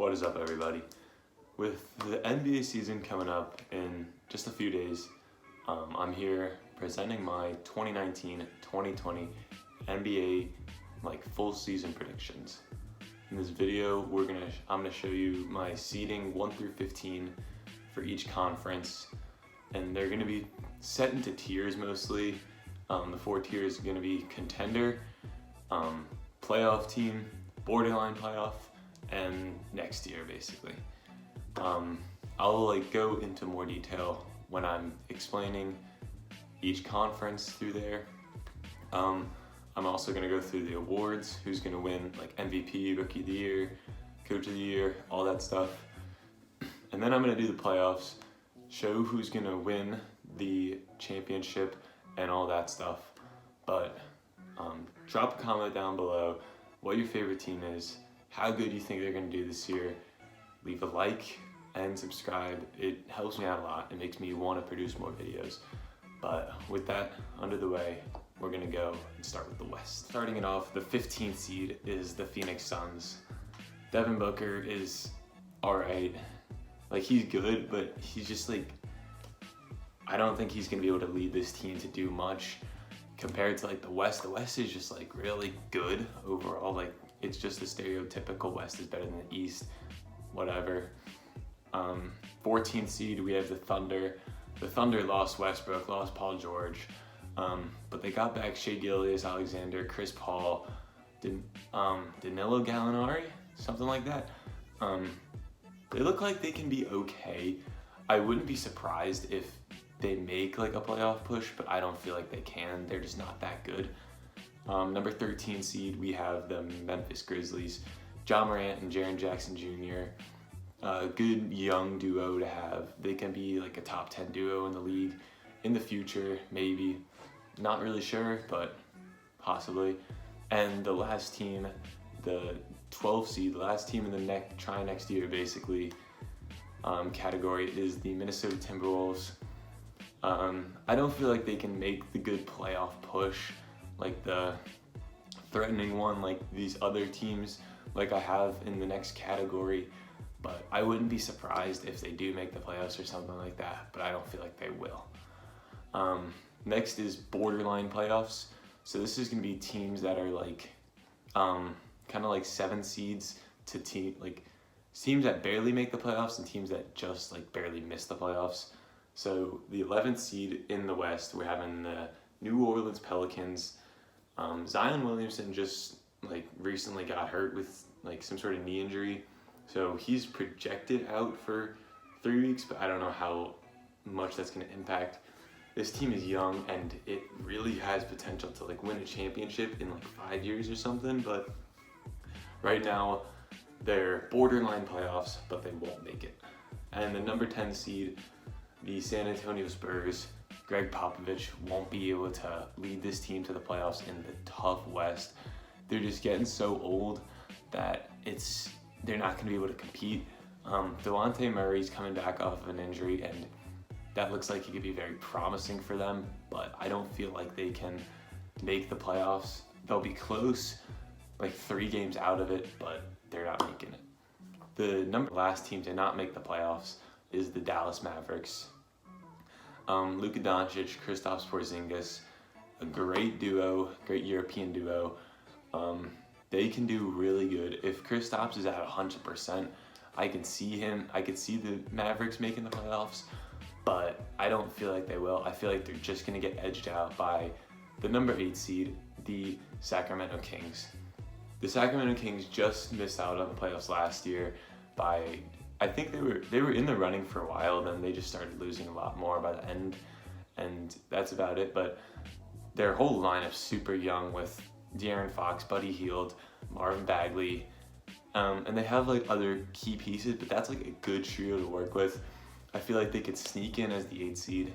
What is up, everybody? With the NBA season coming up in just a few days, I'm here presenting my 2019-2020 NBA full season predictions. In this video, I'm gonna show you my seeding 1 through 15 for each conference, and they're gonna be set into tiers mostly. The 4 tiers are gonna be contender, playoff team, borderline playoff, and next year basically. I'll go into more detail when I'm explaining each conference through there. I'm also gonna go through the awards, who's gonna win MVP, Rookie of the Year, Coach of the Year, all that stuff. And then I'm gonna do the playoffs, show who's gonna win the championship and all that stuff. But drop a comment down below what your favorite team is, how good you think they're gonna do this year. Leave a like and subscribe. It helps me out a lot. It makes me want to produce more videos. But with that under the way, we're gonna go and start with the West. Starting it off, the 15th seed is the Phoenix Suns. Devin Booker is alright. He's good, but he's just I don't think he's gonna be able to lead this team to do much compared to the West. The West is just really good overall. It's just the stereotypical West is better than the East, whatever. 14th seed, we have the Thunder. The Thunder lost Westbrook, lost Paul George, but they got back Shai Gilgeous-Alexander, Chris Paul, Danilo Gallinari, something like that. They look like they can be okay. I wouldn't be surprised if they make a playoff push, but I don't feel like they can. They're just not that good. Number 13 seed, we have the Memphis Grizzlies. Ja Morant and Jaren Jackson Jr. Good young duo to have. They can be a top 10 duo in the league in the future, maybe. Not really sure, but possibly. And the last team, the 12 seed, the last team in the try next year basically category is the Minnesota Timberwolves. I don't feel like they can make the good playoff push, the threatening one these other teams I have in the next category, but I wouldn't be surprised if they do make the playoffs or something like that, but I don't feel like they will. Next is borderline playoffs. So this is going to be teams that are kind of 7 seeds to teams that barely make the playoffs and teams that just barely miss the playoffs. So the 11th seed in the West, we're having the New Orleans Pelicans. Zion Williamson just recently got hurt with some sort of knee injury, so he's projected out for 3 weeks, but I don't know how much that's going to impact. This team is young and it really has potential to win a championship in 5 years or something, but right now they're borderline playoffs, but they won't make it. And the number 10 seed, the San Antonio Spurs. Greg Popovich won't be able to lead this team to the playoffs in the tough West. They're just getting so old that they're not going to be able to compete. Dejounte Murray's coming back off of an injury, and that looks like he could be very promising for them, but I don't feel like they can make the playoffs. They'll be close, 3 games out of it, but they're not making it. The last team to not make the playoffs is the Dallas Mavericks. Luka Doncic, Kristaps Porzingis, a great duo, great European duo. They can do really good. If Kristaps is at 100%, I could see the Mavericks making the playoffs, but I don't feel like they will. I feel like they're just going to get edged out by the number 8 seed, the Sacramento Kings. The Sacramento Kings just missed out on the playoffs last year by, I think they were in the running for a while, then they just started losing a lot more by the end, and that's about it. But their whole lineup's super young with De'Aaron Fox, Buddy Hield, Marvin Bagley, and they have other key pieces, but that's a good trio to work with. I feel like they could sneak in as the 8th seed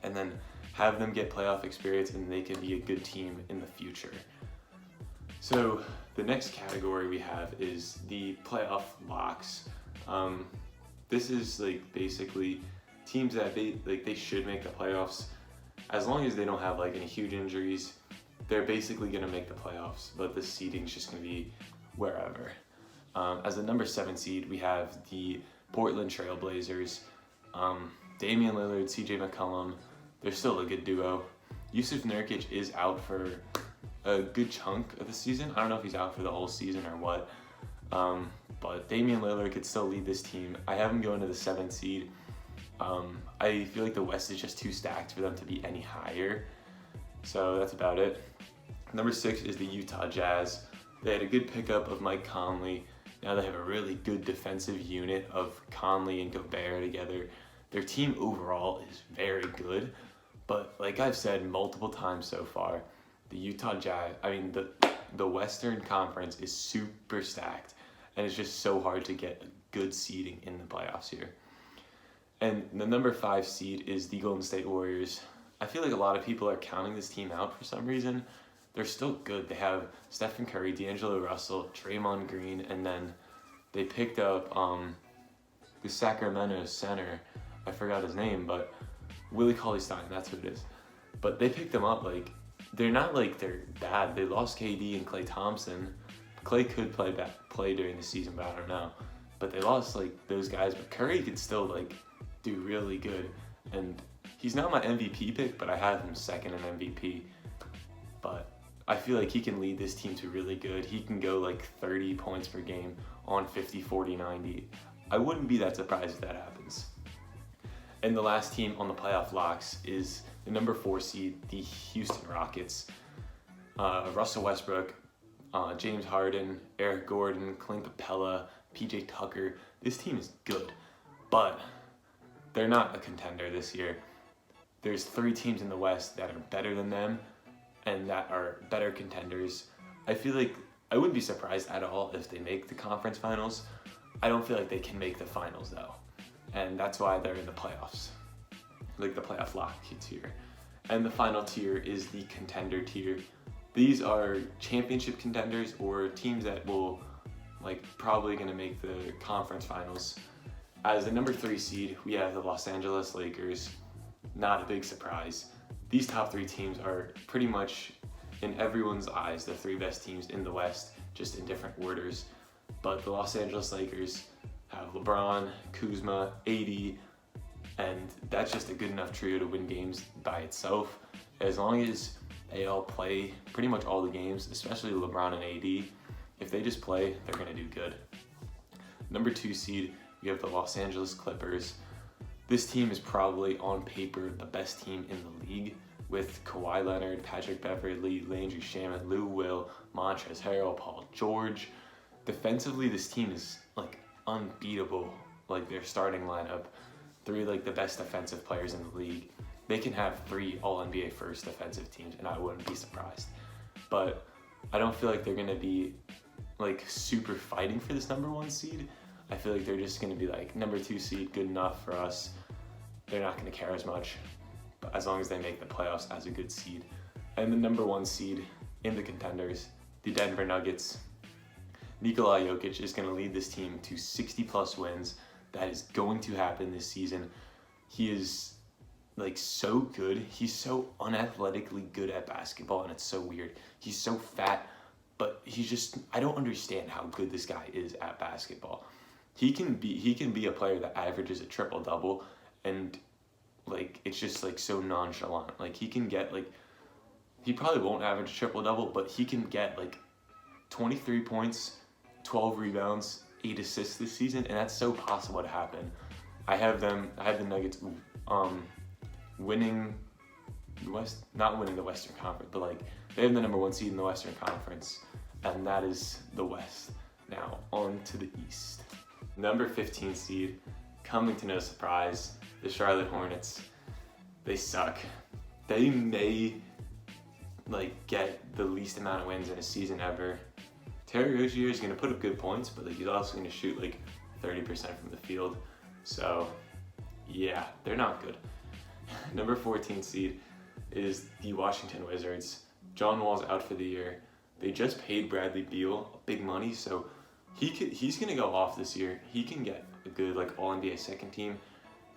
and then have them get playoff experience, and they can be a good team in the future. So the next category we have is the playoff locks. This is basically teams that they should make the playoffs as long as they don't have any huge injuries. They're basically gonna make the playoffs, but the seeding's just gonna be wherever. As the number 7 seed, we have the Portland Trail Blazers. Damian Lillard, CJ McCollum, they're still a good duo. Yusuf Nurkic is out for a good chunk of the season. I don't know if he's out for the whole season or what. But Damian Lillard could still lead this team. I have him going to the 7th seed. I feel like the West is just too stacked for them to be any higher. So that's about it. Number 6 is the Utah Jazz. They had a good pickup of Mike Conley. Now they have a really good defensive unit of Conley and Gobert together. Their team overall is very good. But like I've said multiple times so far, the Utah Jazz, the Western Conference is super stacked. And it's just so hard to get a good seeding in the playoffs here. And the number 5 seed is the Golden State Warriors. I feel like a lot of people are counting this team out for some reason. They're still good. They have Stephen Curry, D'Angelo Russell, Draymond Green, and then they picked up the Sacramento center. I forgot his name, but Willie Cauley-Stein, that's who it is. But they picked them up, like, they're not like they're bad. They lost KD and Klay Thompson. Klay could play during the season, but I don't know. But they lost like those guys. But Curry could still like do really good. And he's not my MVP pick, but I have him second in MVP. But I feel like he can lead this team to really good. He can go like 30 points per game on 50, 40, 90. I wouldn't be that surprised if that happens. And the last team on the playoff locks is the number 4 seed, the Houston Rockets. Russell Westbrook, James Harden, Eric Gordon, Clint Capella, PJ Tucker. This team is good, but they're not a contender this year. There's 3 teams in the West that are better than them and that are better contenders. I feel like I wouldn't be surprised at all if they make the conference finals. I don't feel like they can make the finals though, and that's why they're in the playoffs, like the playoff lock tier. And the final tier is the contender tier. These are championship contenders or teams that will probably going to make the conference finals. As the number 3 seed, we have the Los Angeles Lakers. Not a big surprise. These top 3 teams are pretty much, in everyone's eyes, the 3 best teams in the West, just in different orders. But the Los Angeles Lakers have LeBron, Kuzma, AD, and that's just a good enough trio to win games by itself. As long as they all play pretty much all the games, especially LeBron and AD, if they just play, they're going to do good. Number 2 seed, we have the Los Angeles Clippers. This team is probably on paper the best team in the league with Kawhi Leonard, Patrick Beverley, Landry Shamet, Lou Will, Montrezl Harrell, Paul George. Defensively, this team is unbeatable. Their starting lineup, 3 the best defensive players in the league. They can have 3 All-NBA first defensive teams, and I wouldn't be surprised. But I don't feel like they're going to be super fighting for this number 1 seed. I feel like they're just going to be number 2 seed, good enough for us. They're not going to care as much, but as long as they make the playoffs as a good seed. And the number 1 seed in the contenders, the Denver Nuggets. Nikola Jokic is going to lead this team to 60+ wins. That is going to happen this season. He is so good. He's so unathletically good at basketball, and it's so weird. He's so fat, but I don't understand how good this guy is at basketball. He can be a player that averages a triple-double, and it's just so nonchalant. He can get he probably won't average a triple-double, but he can get 23 points, 12 rebounds, 8 assists this season, and that's so possible to happen. I have the Nuggets winning the West, not winning the Western Conference, but they have the number 1 seed in the Western Conference, and that is the West. Now on to the East. Number 15 seed, coming to no surprise, the Charlotte Hornets. They suck. They may get the least amount of wins in a season ever. Terry Rozier is going to put up good points, but he's also going to shoot 30% from the field. So yeah, they're not good. Number 14 seed is the Washington Wizards. John Wall's out for the year. They just paid Bradley Beal big money, so he's going to go off this year. He can get a good All-NBA second team,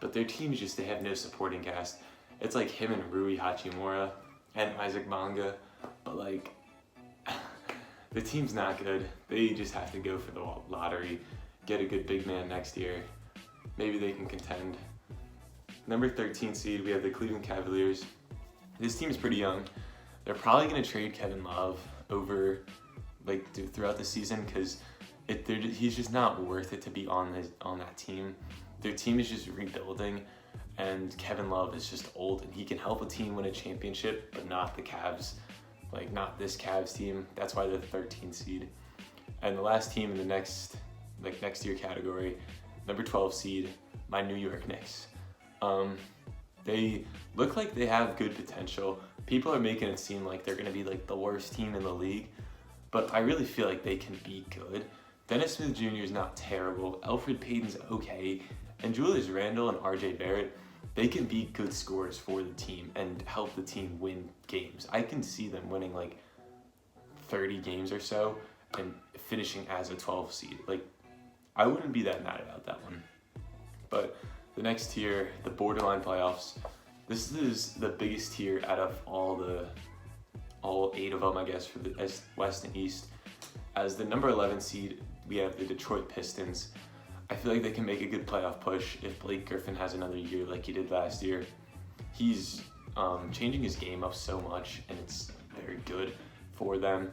but their team is they have no supporting cast. It's him and Rui Hachimura and Isaac Bonga, but the team's not good. They just have to go for the lottery, get a good big man next year. Maybe they can contend. Number 13 seed, we have the Cleveland Cavaliers. This team is pretty young. They're probably going to trade Kevin Love over throughout the season because he's just not worth it to be on that team. Their team is just rebuilding, and Kevin Love is just old, and he can help a team win a championship, but not the Cavs. Not this Cavs team. That's why they're the 13 seed. And the last team in the next year category, number 12 seed, my New York Knicks. They look like they have good potential. People are making it seem like they're going to be the worst team in the league, but I really feel like they can be good. Dennis Smith Jr. is not terrible. Elfrid Payton's okay. And Julius Randle and RJ Barrett, they can be good scorers for the team and help the team win games. I can see them winning 30 games or so and finishing as a 12 seed. I wouldn't be that mad about that one. But the next tier, the borderline playoffs, this is the biggest tier out of all 8 of them, I guess, for the West and East. As the number 11 seed, we have the Detroit Pistons. I feel like they can make a good playoff push if Blake Griffin has another year like he did last year. He's changing his game up so much, and it's very good for them.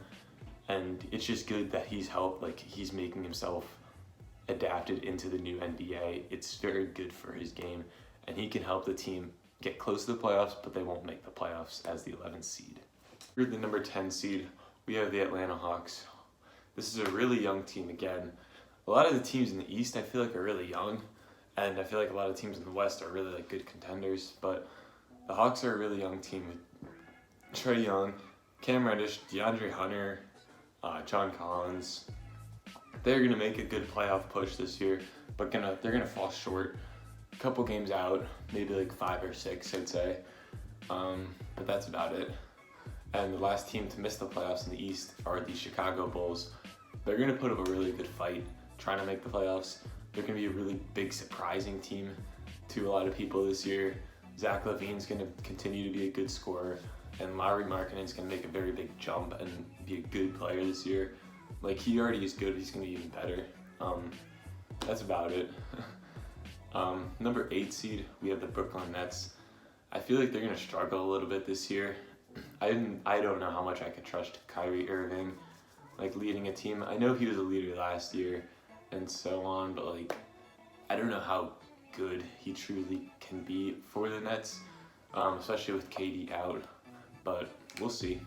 And it's just good that he's helped, he's making himself adapted into the new NBA. It's very good for his game, and he can help the team get close to the playoffs, but they won't make the playoffs as the 11th seed. For the number 10 seed, we have the Atlanta Hawks. This is a really young team again. A lot of the teams in the East I feel like are really young, and I feel like a lot of teams in the West are really good contenders, but the Hawks are a really young team with Trae Young, Cam Reddish, DeAndre Hunter, John Collins. They're going to make a good playoff push this year, but they're going to fall short. A couple games out, maybe 5 or 6, I'd say. But that's about it. And the last team to miss the playoffs in the East are the Chicago Bulls. They're going to put up a really good fight trying to make the playoffs. They're going to be a really big, surprising team to a lot of people this year. Zach LaVine's going to continue to be a good scorer, and Lauri Markkanen's going to make a very big jump and be a good player this year. He already is good, but he's going to be even better. That's about it. Number 8 seed, we have the Brooklyn Nets. I feel like they're going to struggle a little bit this year. I don't know how much I could trust Kyrie Irving, leading a team. I know he was a leader last year and so on, but I don't know how good he truly can be for the Nets, especially with KD out, but we'll see.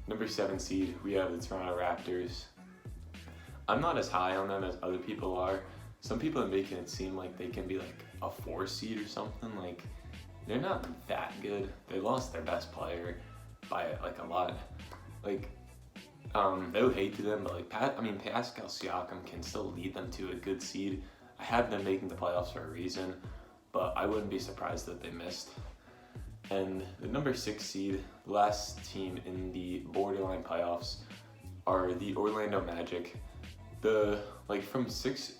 Number 7 seed, we have the Toronto Raptors. I'm not as high on them as other people are. Some people are making it seem like they can be a 4 seed or something. They're not that good. They lost their best player by a lot. No hate to them, but Pascal Siakam can still lead them to a good seed. I have them making the playoffs for a reason, but I wouldn't be surprised that they missed. And the number 6 seed, the last team in the borderline playoffs, are the Orlando Magic. The from 6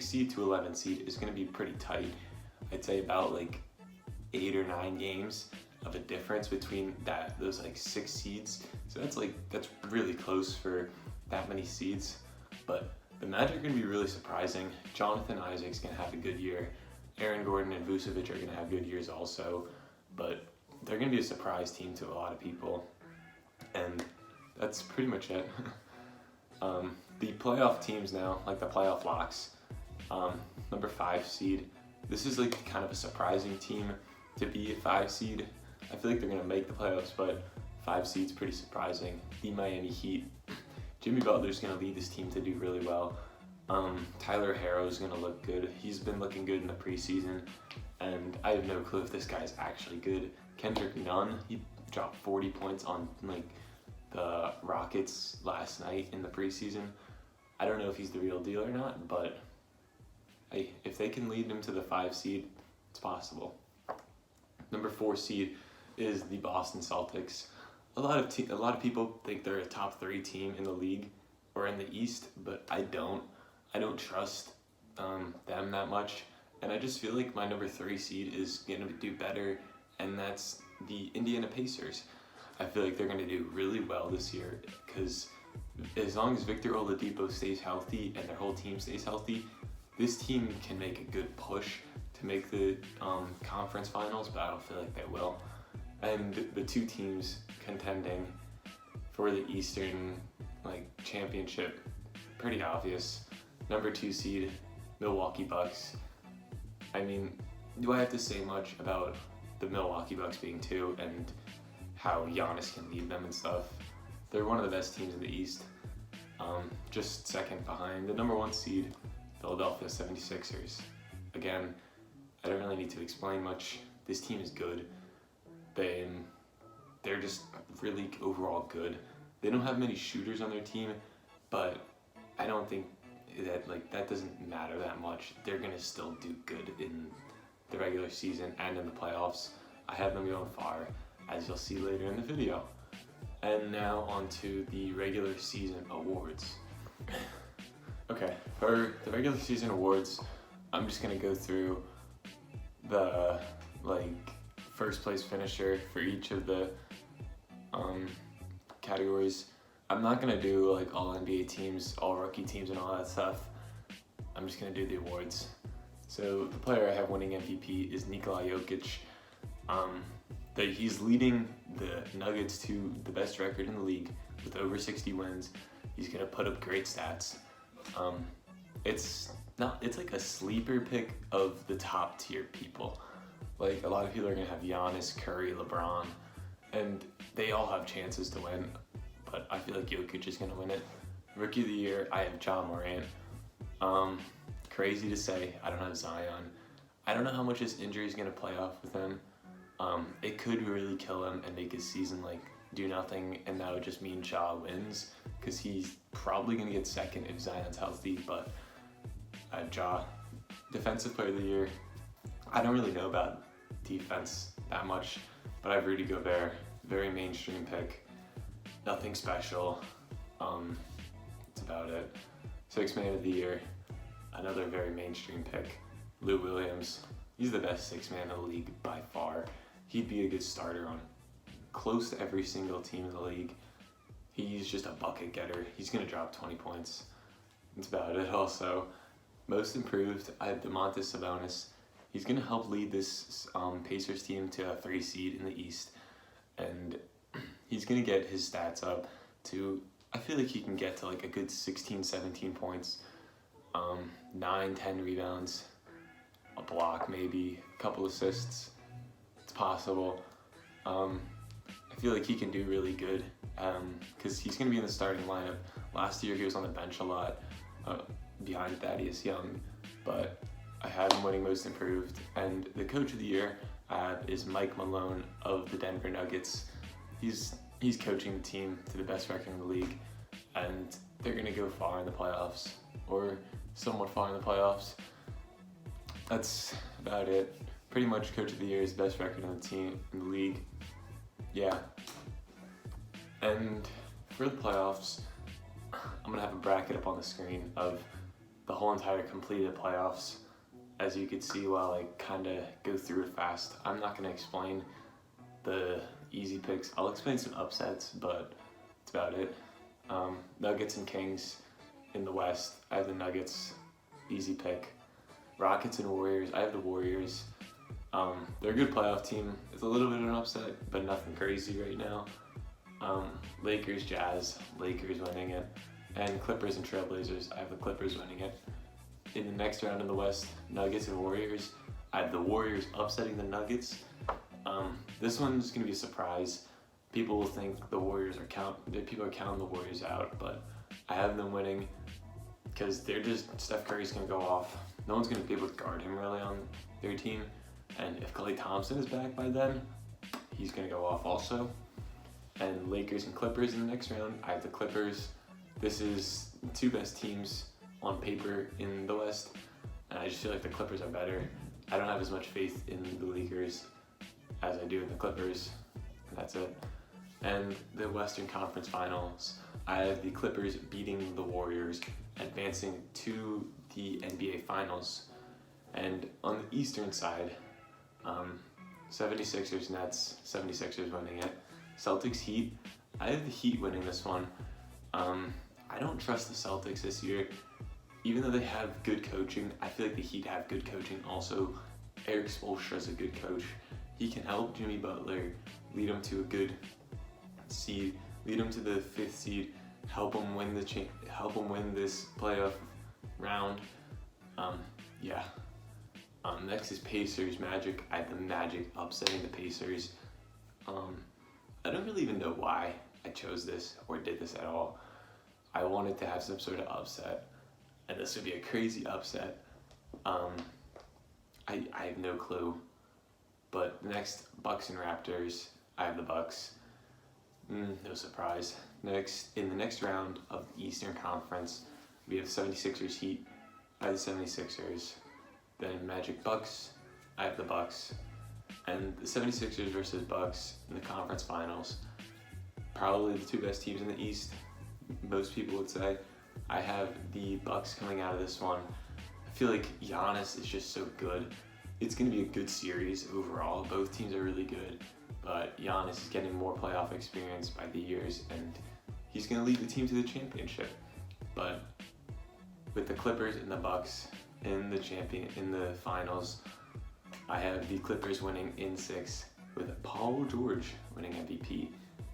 seed to 11 seed is going to be pretty tight. I'd say about 8 or 9 games of a difference between those 6 seeds. So that's really close for that many seeds. But the Magic are going to be really surprising. Jonathan Isaac's going to have a good year. Aaron Gordon and Vucevic are going to have good years also. But they're going to be a surprise team to a lot of people. And that's pretty much it. The playoff teams now, the playoff locks. Number 5 seed. This is kind of a surprising team to be a 5 seed. I feel like they're going to make the playoffs, but 5 seed's pretty surprising. The Miami Heat. Jimmy Butler's going to lead this team to do really well. Tyler Herro's going to look good. He's been looking good in the preseason, and I have no clue if this guy's actually good. Kendrick Nunn, he dropped 40 points on the Rockets last night in the preseason. I don't know if he's the real deal or not, but hey, if they can lead him to the 5 seed, it's possible. Number 4 seed is the Boston Celtics. A lot of people think they're a top 3 team in the league or in the East, but I don't trust them that much, and I just feel like my number 3 seed is going to do better, and that's the Indiana Pacers. I feel like they're going to do really well this year because as long as Victor Oladipo stays healthy and their whole team stays healthy, this team can make a good push to make the conference finals, but I don't feel like they will. And the two teams contending for the Eastern championship, pretty obvious. Number 2 seed, Milwaukee Bucks. I mean, do I have to say much about the Milwaukee Bucks being 2 and how Giannis can lead them and stuff? They're one of the best teams in the East, just second behind the number 1 seed, Philadelphia 76ers. Again, I don't really need to explain much. This team is good. They're just really overall good. They don't have many shooters on their team, but I don't think that doesn't matter that much. They're gonna still do good in the regular season and in the playoffs. I have them going far, as you'll see later in the video. And now on to the regular season awards. Okay, for the regular season awards, I'm just gonna go through the first place finisher for each of the categories. I'm not gonna do all NBA teams, all rookie teams, and all that stuff. I'm just gonna do the awards. So the player I have winning MVP is Nikola Jokic. He's leading the Nuggets to the best record in the league with over 60 wins. He's gonna put up great stats. It's like a sleeper pick of the top tier people. A lot of people are gonna have Giannis, Curry, LeBron, and they all have chances to win. But I feel like Jokic is gonna win it. Rookie of the year, I have Ja Morant. Crazy to say, I don't have Zion. I don't know how much his injury is gonna play off with him. It could really kill him and make his season do nothing, and that would just mean Ja wins, because he's probably gonna get second if Zion's healthy. But I have Ja. Defensive player of the year, I don't really know about defense that much, but I have Rudy Gobert, very mainstream pick, nothing special. That's about it. Sixth man of the year, another very mainstream pick, Lou Williams. He's the best sixth man in the league by far. He'd be a good starter on close to every single team in the league. He's just a bucket getter. He's gonna drop 20 points. That's about it. Also, most improved, I have Domantas Sabonis. He's gonna help lead this Pacers team to a 3 seed in the East, and he's gonna get his stats up to, I feel like he can get to a good 16, 17 points, 9, 10 rebounds, a block maybe, a couple assists. It's possible. I feel like he can do really good because he's going to be in the starting lineup. Last year he was on the bench a lot behind Thaddeus Young, but I have him winning most improved. And the coach of the year I have is Mike Malone of the Denver Nuggets. He's coaching the team to the best record in the league, and they're going to go far in the playoffs, or somewhat far in the playoffs. That's about it. Pretty much coach of the year is best record on the team in the league. Yeah. And for the playoffs, I'm gonna have a bracket up on the screen of the whole entire completed playoffs. As you can see while I kinda go through it fast. I'm not gonna explain the easy picks. I'll explain some upsets, but that's about it. Nuggets and Kings in the West. I have the Nuggets, easy pick. Rockets and Warriors, I have the Warriors. They're a good playoff team. It's a little bit of an upset, but nothing crazy right now. Lakers, Jazz, Lakers winning it. And Clippers and Trailblazers, I have the Clippers winning it. In the next round in the West, Nuggets and Warriors, I have the Warriors upsetting the Nuggets. This one's gonna be a surprise. People will think people are counting the Warriors out, but I have them winning because Steph Curry's gonna go off. No one's gonna be able to guard him really on their team. And if Klay Thompson is back by then, he's gonna go off also. And Lakers and Clippers in the next round, I have the Clippers. This is the two best teams on paper in the West, and I just feel like the Clippers are better. I don't have as much faith in the Lakers as I do in the Clippers, and that's it. And the Western Conference Finals, I have the Clippers beating the Warriors, advancing to the NBA Finals. And on the Eastern side, 76ers Nets, 76ers winning it. Celtics Heat, I have the Heat winning this one. I don't trust the Celtics this year. Even though they have good coaching, I feel like the Heat have good coaching also. Eric Spoelstra is a good coach. He can help Jimmy Butler, lead him to a good seed, lead him to the 5th seed, help him win this playoff round. Yeah. Next is Pacers Magic. I have the Magic upsetting the Pacers. I don't really even know why I chose this or did this at all. I wanted to have some sort of upset, and this would be a crazy upset. I have no clue. But next, Bucks and Raptors. I have the Bucks. No surprise. Next, in the next round of the Eastern Conference, we have 76ers Heat. I have the 76ers. Then Magic Bucks. I have the Bucks. And the 76ers versus Bucks in the conference finals. Probably the two best teams in the East, most people would say. I have the Bucks coming out of this one. I feel like Giannis is just so good. It's going to be a good series overall. Both teams are really good, but Giannis is getting more playoff experience by the years, and he's going to lead the team to the championship. But with the Clippers and the Bucks in the finals, I have the Clippers winning in 6 with Paul George winning MVP.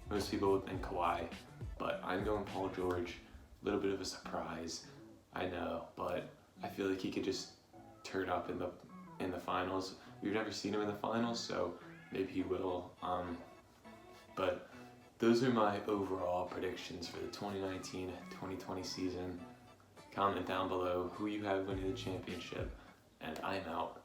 Most people would think Kawhi, but I'm going Paul George. A little bit of a surprise, I know, but I feel like he could just turn up in the finals. We've never seen him in the finals, so maybe he will. But those are my overall predictions for the 2019-2020 season. Comment down below who you have winning the championship, and I'm out.